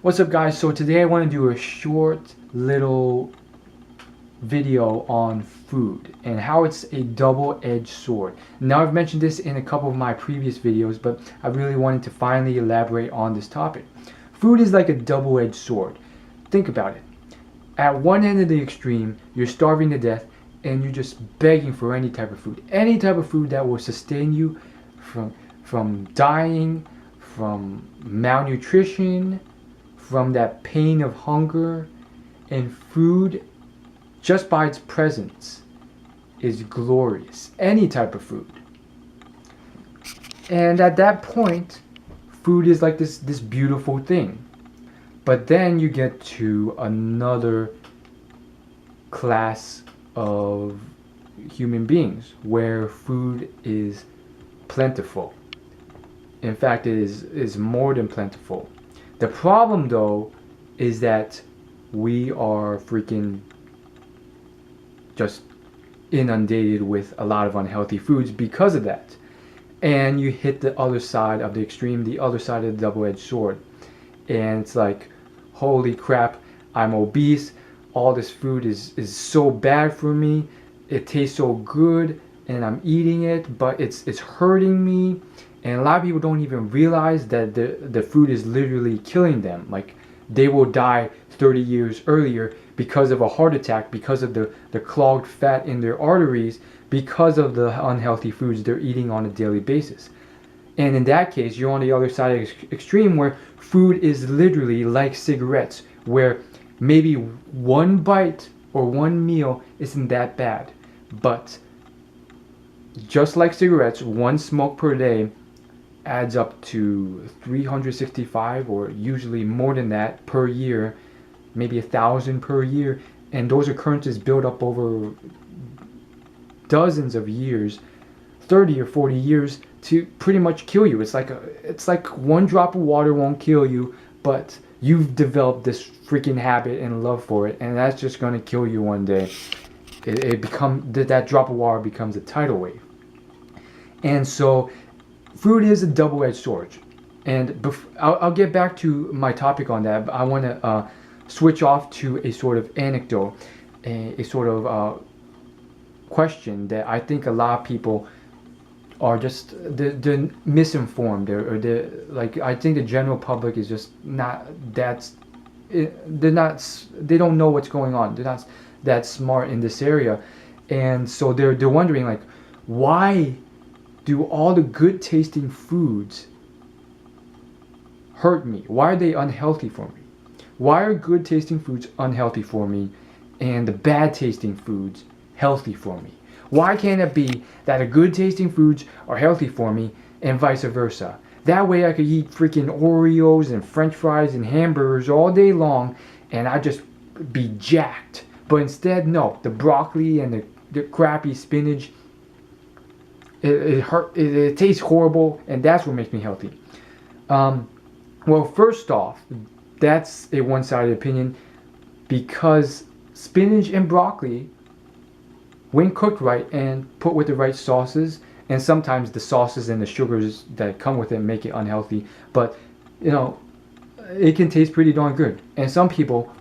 What's up, guys? So today I want to do a short little video on food and how it's a double-edged sword. Now, I've mentioned this in a couple of my previous videos, but I really wanted to finally elaborate on this topic. Food is like a double-edged sword. Think about it. At one end of the extreme, you're starving to death and you're just begging for any type of food. Any type of food that will sustain you from dying, from malnutrition, from that pain of hunger. And food, just by its presence, is glorious. Any type of food. And at that point, food is like this beautiful thing. But then you get to another class of human beings where food is plentiful. In fact, it is more than plentiful. The problem, though, is that we are freaking just inundated with a lot of unhealthy foods because of that. And you hit the other side of the extreme, the other side of the double-edged sword. And it's like, holy crap, I'm obese. All this food is so bad for me. It tastes so good and I'm eating it, but it's hurting me. And a lot of people don't even realize that the food is literally killing them. Like, they will die 30 years earlier because of a heart attack, because of the clogged fat in their arteries, because of the unhealthy foods they're eating on a daily basis. And in that case, you're on the other side of the extreme where food is literally like cigarettes, where maybe one bite or one meal isn't that bad. But just like cigarettes, one smoke per day adds up to 365, or usually more than that, per year, maybe 1,000 per year, and those occurrences build up over dozens of years, 30 or 40 years, to pretty much kill you. It's like one drop of water won't kill you, but you've developed this freaking habit and love for it, and that's just going to kill you one day. That drop of water becomes a tidal wave. And so food is a double-edged sword. And I'll get back to my topic on that, but I want to switch off to a sort of anecdote, a sort of question that I think a lot of people are just they're misinformed, or they're like, I think the general public is just not they don't know what's going on. They're not that smart in this area, and so they're wondering, like, why do all the good tasting foods hurt me? Why are they unhealthy for me? Why are good tasting foods unhealthy for me and the bad tasting foods healthy for me? Why can't it be that the good tasting foods are healthy for me and vice versa? That way I could eat freaking Oreos and French fries and hamburgers all day long and I'd just be jacked. But instead, no, the broccoli and the crappy spinach, it tastes horrible, and that's what makes me healthy. Well, first off, that's a one-sided opinion, because spinach and broccoli, when cooked right and put with the right sauces, and sometimes the sauces and the sugars that come with it make it unhealthy, but it can taste pretty darn good. And some people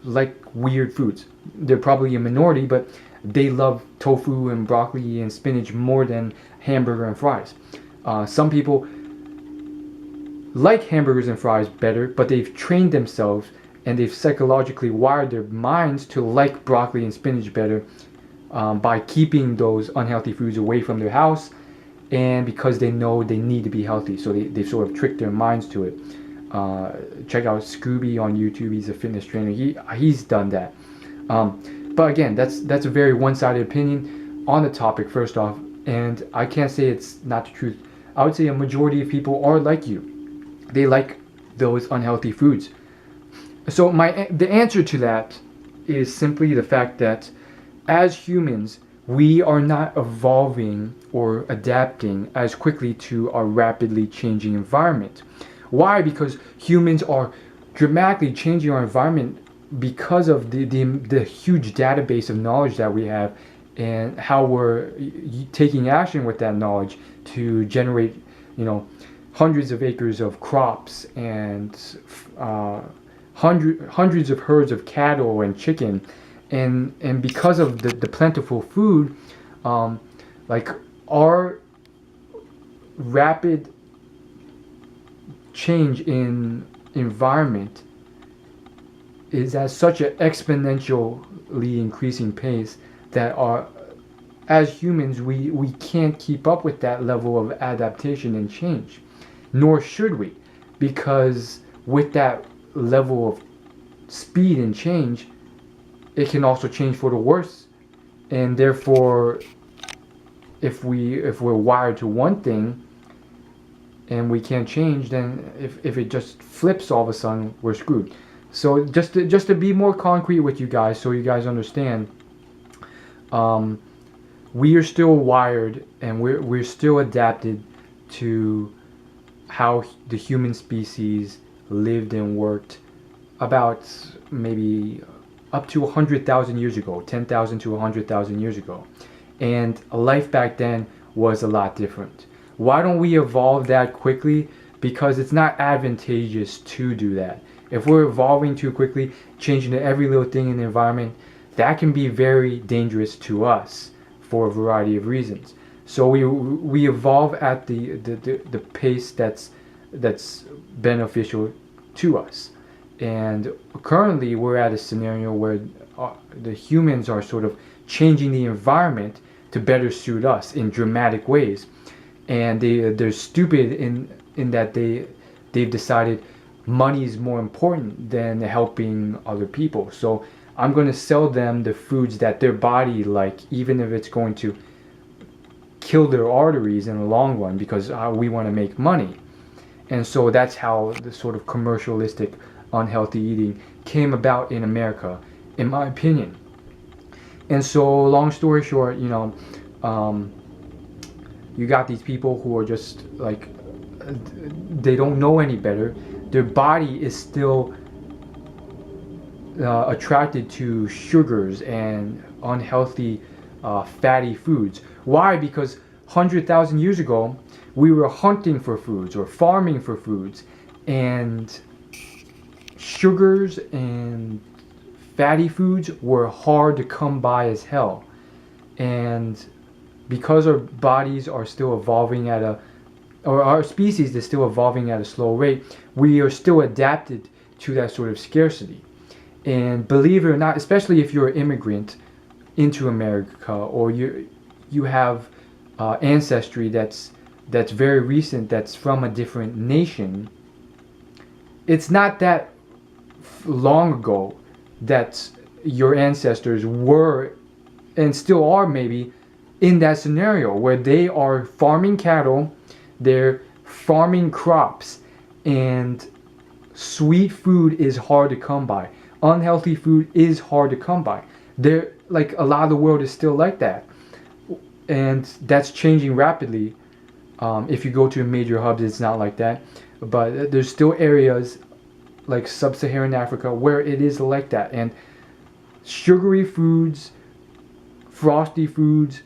like weird foods. They're probably a minority, but they love tofu and broccoli and spinach more than hamburger and fries. Some people like hamburgers and fries better, but they've trained themselves and they've psychologically wired their minds to like broccoli and spinach better by keeping those unhealthy foods away from their house, and because they know they need to be healthy, so they've sort of tricked their minds to it. Check out Scooby on YouTube. He's a fitness trainer. He's done that. But again, that's a very one-sided opinion on the topic, first off, and I can't say it's not the truth. I would say a majority of people are like you. They like those unhealthy foods. So the answer to that is simply the fact that as humans, we are not evolving or adapting as quickly to our rapidly changing environment. Why? Because humans are dramatically changing our environment because of the huge database of knowledge that we have, and how we're taking action with that knowledge to generate, hundreds of acres of crops and hundreds of herds of cattle and chicken, and because of the plentiful food, like our rapid change in environment is at such an exponentially increasing pace that as humans we can't keep up with that level of adaptation and change, nor should we, because with that level of speed and change, it can also change for the worse. And therefore, if we're wired to one thing and we can't change, then if it just flips all of a sudden, we're screwed. So just to be more concrete with you guys, so you guys understand, we are still wired and we're still adapted to how the human species lived and worked about maybe up to 100,000 years ago, 10,000 to 100,000 years ago. And life back then was a lot different. Why don't we evolve that quickly? Because it's not advantageous to do that. If we're evolving too quickly, changing every little thing in the environment, that can be very dangerous to us for a variety of reasons. So we evolve at the pace that's beneficial to us. And currently we're at a scenario where the humans are sort of changing the environment to better suit us in dramatic ways. And they're stupid in that they've decided money is more important than helping other people. So I'm going to sell them the foods that their body like, even if it's going to kill their arteries in the long run, because we want to make money. And so that's how the sort of commercialistic unhealthy eating came about in America, in my opinion. And so long story short, you got these people who are just like, they don't know any better. Their body is still attracted to sugars and unhealthy fatty foods. Why? Because 100,000 years ago we were hunting for foods or farming for foods, and sugars and fatty foods were hard to come by as hell. And because our bodies are still evolving or our species is still evolving at a slow rate, we are still adapted to that sort of scarcity. And believe it or not, especially if you're an immigrant into America, or you have ancestry that's very recent, that's from a different nation, it's not that long ago that your ancestors were and still are maybe in that scenario where they are farming cattle, they're farming crops, and sweet food is hard to come by. Unhealthy food is hard to come by. There, like, a lot of the world is still like that, and that's changing rapidly. If you go to major hubs, it's not like that, but there's still areas like sub-Saharan Africa where it is like that. And sugary foods, frosty foods,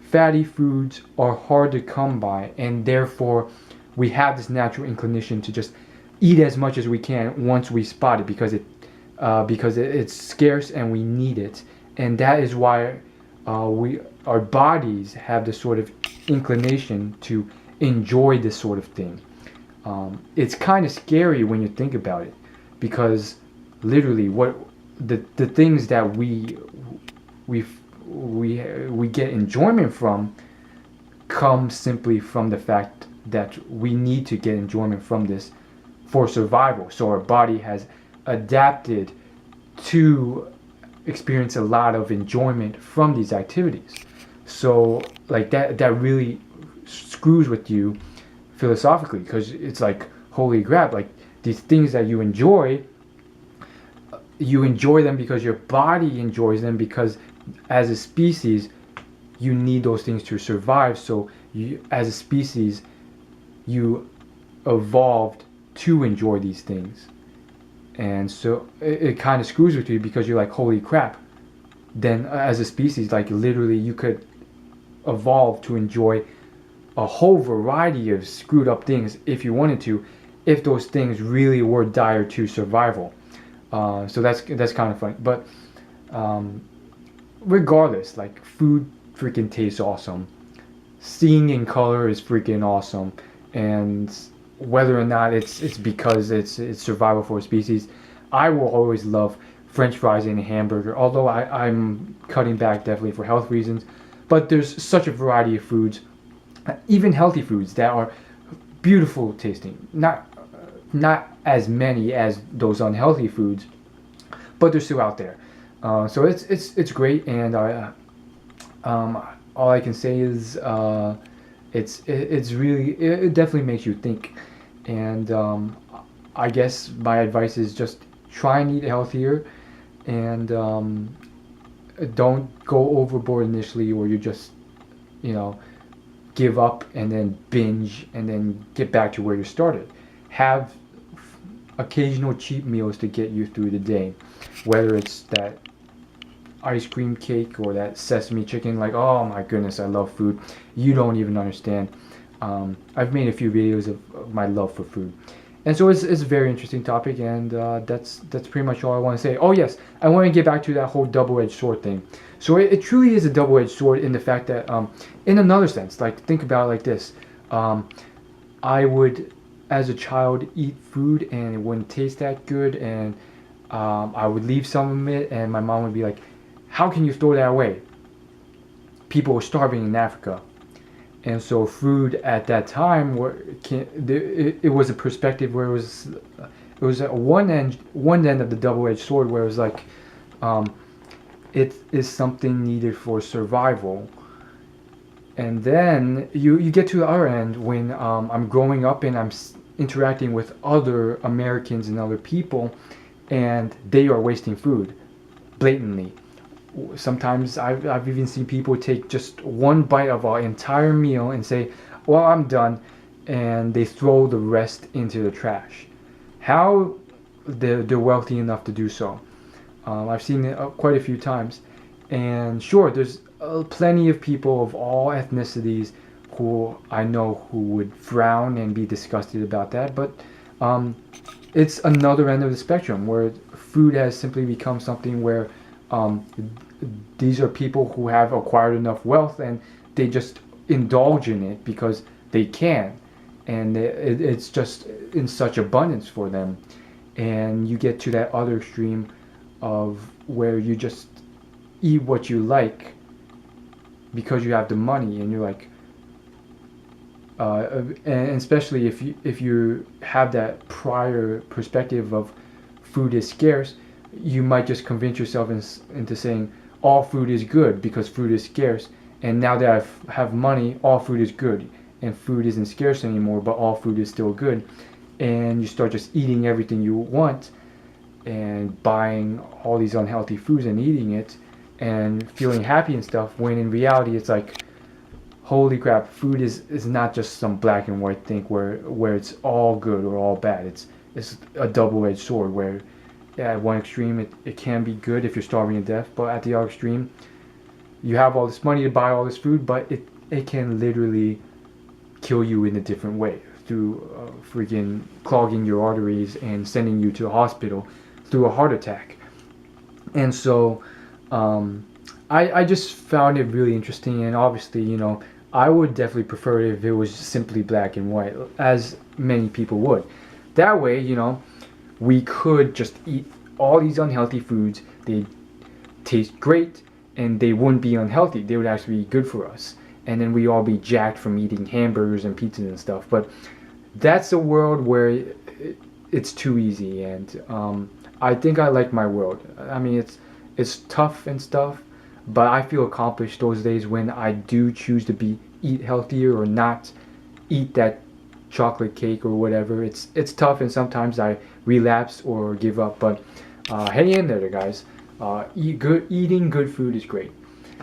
fatty foods are hard to come by, and therefore we have this natural inclination to just eat as much as we can once we spot it, because it's scarce and we need it. And that is why our bodies have this sort of inclination to enjoy this sort of thing. It's kind of scary when you think about it, because literally what the things that we get enjoyment from come simply from the fact that we need to get enjoyment from this for survival. So our body has adapted to experience a lot of enjoyment from these activities. So like that really screws with you philosophically, because it's like, holy crap, like these things that you enjoy them because your body enjoys them, because as a species you need those things to survive. So as a species you evolved to enjoy these things, and so it kind of screws with you, because you're like, holy crap, then as a species, like literally you could evolve to enjoy a whole variety of screwed up things if you wanted to, if those things really were dire to survival. So that's kind of funny. But regardless, like, food freaking tastes awesome. Seeing in color is freaking awesome, and whether or not it's because it's survival for a species, I will always love French fries and a hamburger. Although I'm cutting back definitely for health reasons, but there's such a variety of foods, even healthy foods that are beautiful tasting. Not as many as those unhealthy foods, but they're still out there. So it's great, and all I can say is it's really, it definitely makes you think, and I guess my advice is just try and eat healthier, and don't go overboard initially, or you just, you know, give up and then binge and then get back to where you started. Have occasional cheap meals to get you through the day, whether it's that ice cream cake or that sesame chicken. Like, oh my goodness, I love food. You don't even understand. I've made a few videos of my love for food, and so it's a very interesting topic, and that's pretty much all I want to say. Oh yes, I want to get back to that whole double-edged sword thing. So it truly is a double-edged sword in the fact that, in another sense, like, think about it like this. I would, as a child, eat food and it wouldn't taste that good, and I would leave some of it, and my mom would be like, how can you throw that away? People were starving in Africa. And so food at that time, it was a perspective where it was at one end of the double-edged sword, where it was like, it is something needed for survival. And then you get to the other end when I'm growing up and I'm interacting with other Americans and other people, and they are wasting food blatantly. Sometimes I've even seen people take just one bite of our entire meal and say, well, I'm done, and they throw the rest into the trash. How they're wealthy enough to do so. I've seen it quite a few times, and sure, there's plenty of people of all ethnicities who I know who would frown and be disgusted about that, but it's another end of the spectrum where food has simply become something where these are people who have acquired enough wealth and they just indulge in it because they can, and it's just in such abundance for them. And you get to that other extreme of where you just eat what you like because you have the money, and you're like, and especially if you have that prior perspective of food is scarce, you might just convince yourself into saying all food is good because food is scarce, and now that I have money, all food is good, and food isn't scarce anymore, but all food is still good, and you start just eating everything you want and buying all these unhealthy foods and eating it and feeling happy and stuff, when in reality it's like, holy crap, food is not just some black and white thing where it's all good or all bad. It's a double-edged sword where at one extreme it can be good if you're starving to death, but at the other extreme you have all this money to buy all this food, but it can literally kill you in a different way through freaking clogging your arteries and sending you to a hospital through a heart attack. And so I just found it really interesting, and obviously, you know, I would definitely prefer it if it was simply black and white, as many people would. That way, you know, we could just eat all these unhealthy foods. They taste great, and they wouldn't be unhealthy. They would actually be good for us. And then we all be jacked from eating hamburgers and pizzas and stuff. But that's a world where it's too easy, and I think I like my world. I mean, it's tough and stuff, but I feel accomplished those days when I do choose to eat healthier or not eat that chocolate cake or whatever. It's tough, and sometimes I relapse or give up, but hang in there, guys. Eating good food is great.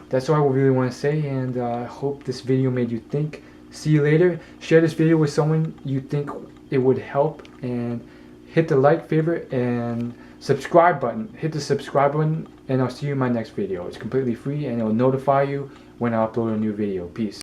That's all I really want to say, and I hope this video made you think. See you later. Share this video with someone you think it would help, and hit the like, favorite, and subscribe button. Hit the subscribe button, and I'll see you in my next video. It's completely free, and it'll notify you when I upload a new video. Peace.